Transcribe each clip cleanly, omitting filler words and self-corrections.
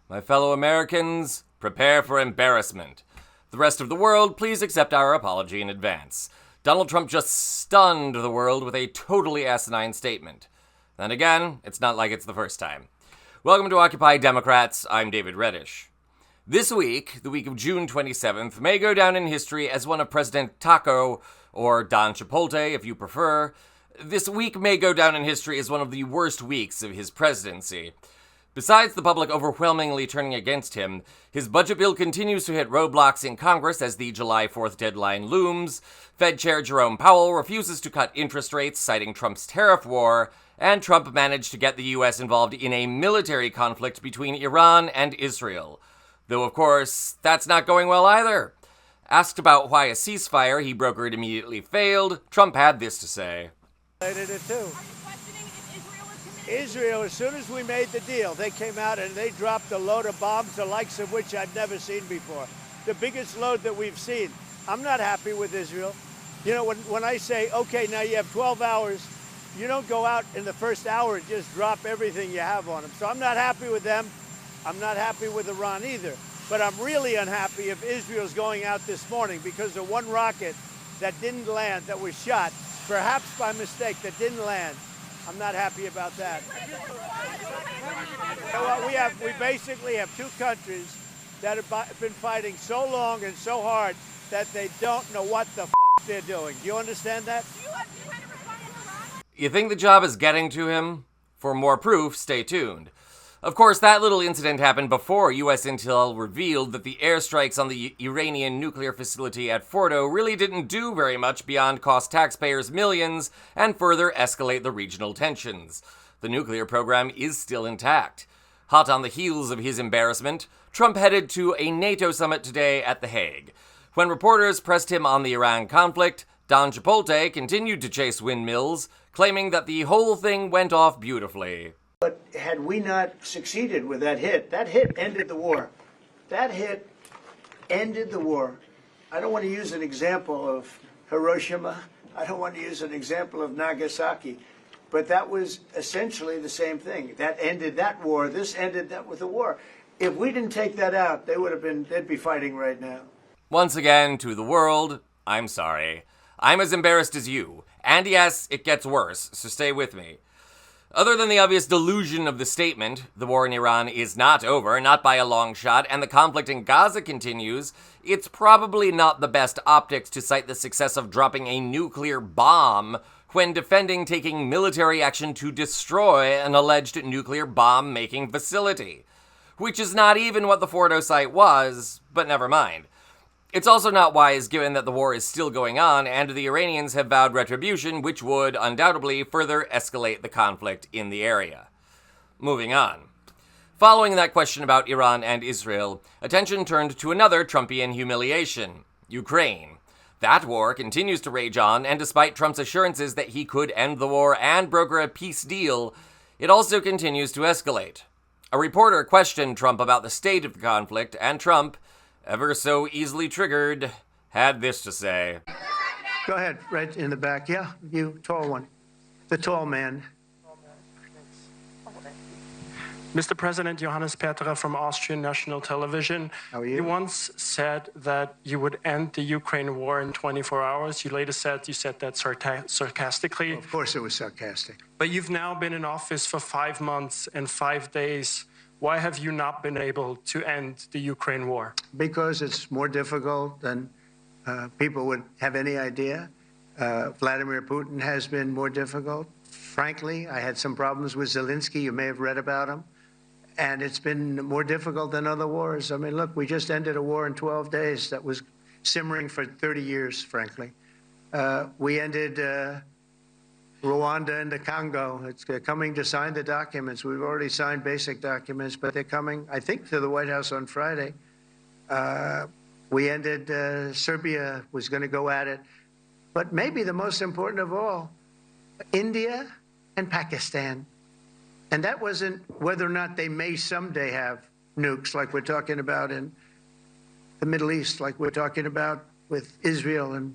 My fellow Americans, prepare for embarrassment. The rest of the world, please accept our apology in advance. Donald Trump just stunned the world with a totally asinine statement. Then again, it's not like it's the first time. Welcome to Occupy Democrats. I'm David Reddish. This week, the week of June 27th, may go down in history as one of President Taco, or Don Chipotle if you prefer. This week may go down in history as one of the worst weeks of his presidency. Besides the public overwhelmingly turning against him, his budget bill continues to hit roadblocks in Congress as the July 4th deadline looms, Fed Chair Jerome Powell refuses to cut interest rates, citing Trump's tariff war, and Trump managed to get the U.S. involved in a military conflict between Iran and Israel. Though, of course, that's not going well either. Asked about why a ceasefire he brokered immediately failed, Trump had this to say. They did it too. Israel, as soon as we made the deal, they came out and they dropped a load of bombs, the likes of which I've never seen before. The biggest load that we've seen. I'm not happy with Israel. You know, when I say, okay, now you have 12 hours, you don't go out in the first hour and just drop everything you have on them. So I'm not happy with them. I'm not happy with Iran either. But I'm really unhappy if Israel's going out this morning because of one rocket that didn't land, that was shot, perhaps by mistake, that didn't land. I'm not happy about that. You know what? We basically have two countries that have been fighting so long and so hard that they don't know what the f*** they're doing. Do you understand that? You think the job is getting to him? For more proof, stay tuned. Of course, that little incident happened before U.S. intel revealed that the airstrikes on the Iranian nuclear facility at Fordo really didn't do very much beyond cost taxpayers millions and further escalate the regional tensions. The nuclear program is still intact. Hot on the heels of his embarrassment, Trump headed to a NATO summit today at The Hague. When reporters pressed him on the Iran conflict, Don Chipotle continued to chase windmills, claiming that the whole thing went off beautifully. But had we not succeeded with that hit ended the war. That hit ended the war. I don't want to use an example of Hiroshima. I don't want to use an example of Nagasaki. But that was essentially the same thing. That ended that war. This ended that with the war. If we didn't take that out, they'd be fighting right now. Once again, to the world, I'm sorry. I'm as embarrassed as you. And yes, it gets worse, so stay with me. Other than the obvious delusion of the statement, the war in Iran is not over, not by a long shot, and the conflict in Gaza continues, it's probably not the best optics to cite the success of dropping a nuclear bomb when defending taking military action to destroy an alleged nuclear bomb-making facility. Which is not even what the Fordo site was, but never mind. It's also not wise given that the war is still going on and the Iranians have vowed retribution, which would undoubtedly further escalate the conflict in the area. Moving on. Following that question about Iran and Israel, attention turned to another Trumpian humiliation, Ukraine. That war continues to rage on, and despite Trump's assurances that he could end the war and broker a peace deal, it also continues to escalate. A reporter questioned Trump about the state of the conflict, and Trump, ever so easily triggered, had this to say. Go ahead, right in the back. Yeah, you, tall one. The tall man. Mr. President, Johannes Petra from Austrian National Television. How are you? You once said that you would end the Ukraine war in 24 hours. You later said that sarcastically. Of course it was sarcastic. But you've now been in office for 5 months and 5 days. Why have you not been able to end the Ukraine war? Because it's more difficult than people would have any idea. Vladimir Putin has been more difficult. Frankly, I had some problems with Zelensky. You may have read about him. And it's been more difficult than other wars. I mean, look, we just ended a war in 12 days that was simmering for 30 years, frankly. We ended Rwanda and the Congo. It's coming to sign the documents. We've already signed basic documents, but they're coming, I think, to the White House on Friday. We ended, Serbia was going to go at it. But maybe the most important of all, India and Pakistan. And that wasn't whether or not they may someday have nukes like we're talking about in the Middle East, like we're talking about with Israel and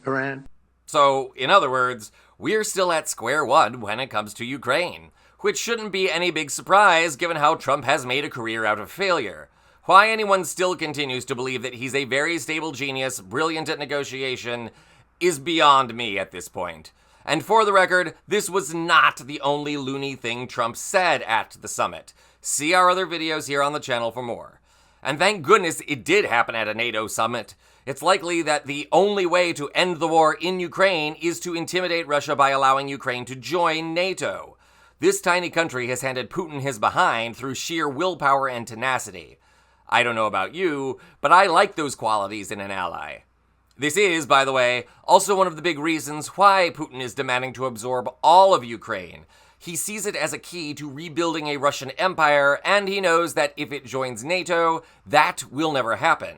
Iran. So, in other words, we're still at square one when it comes to Ukraine. which shouldn't be any big surprise given how Trump has made a career out of failure. Why anyone still continues to believe that he's a very stable genius, brilliant at negotiation, is beyond me at this point. And for the record, this was not the only loony thing Trump said at the summit. See our other videos here on the channel for more. And thank goodness it did happen at a NATO summit. It's likely that the only way to end the war in Ukraine is to intimidate Russia by allowing Ukraine to join NATO. This tiny country has handed Putin his behind through sheer willpower and tenacity. I don't know about you, but I like those qualities in an ally. This is, by the way, also one of the big reasons why Putin is demanding to absorb all of Ukraine. He sees it as a key to rebuilding a Russian empire, and he knows that if it joins NATO, that will never happen.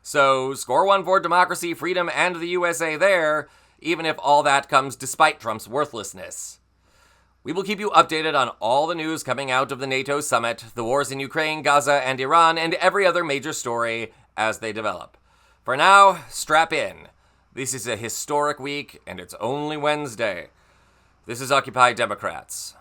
So, score one for democracy, freedom, and the USA there, even if all that comes despite Trump's worthlessness. We will keep you updated on all the news coming out of the NATO summit, the wars in Ukraine, Gaza, and Iran, and every other major story as they develop. For now, strap in. This is a historic week, and it's only Wednesday. This is Occupy Democrats.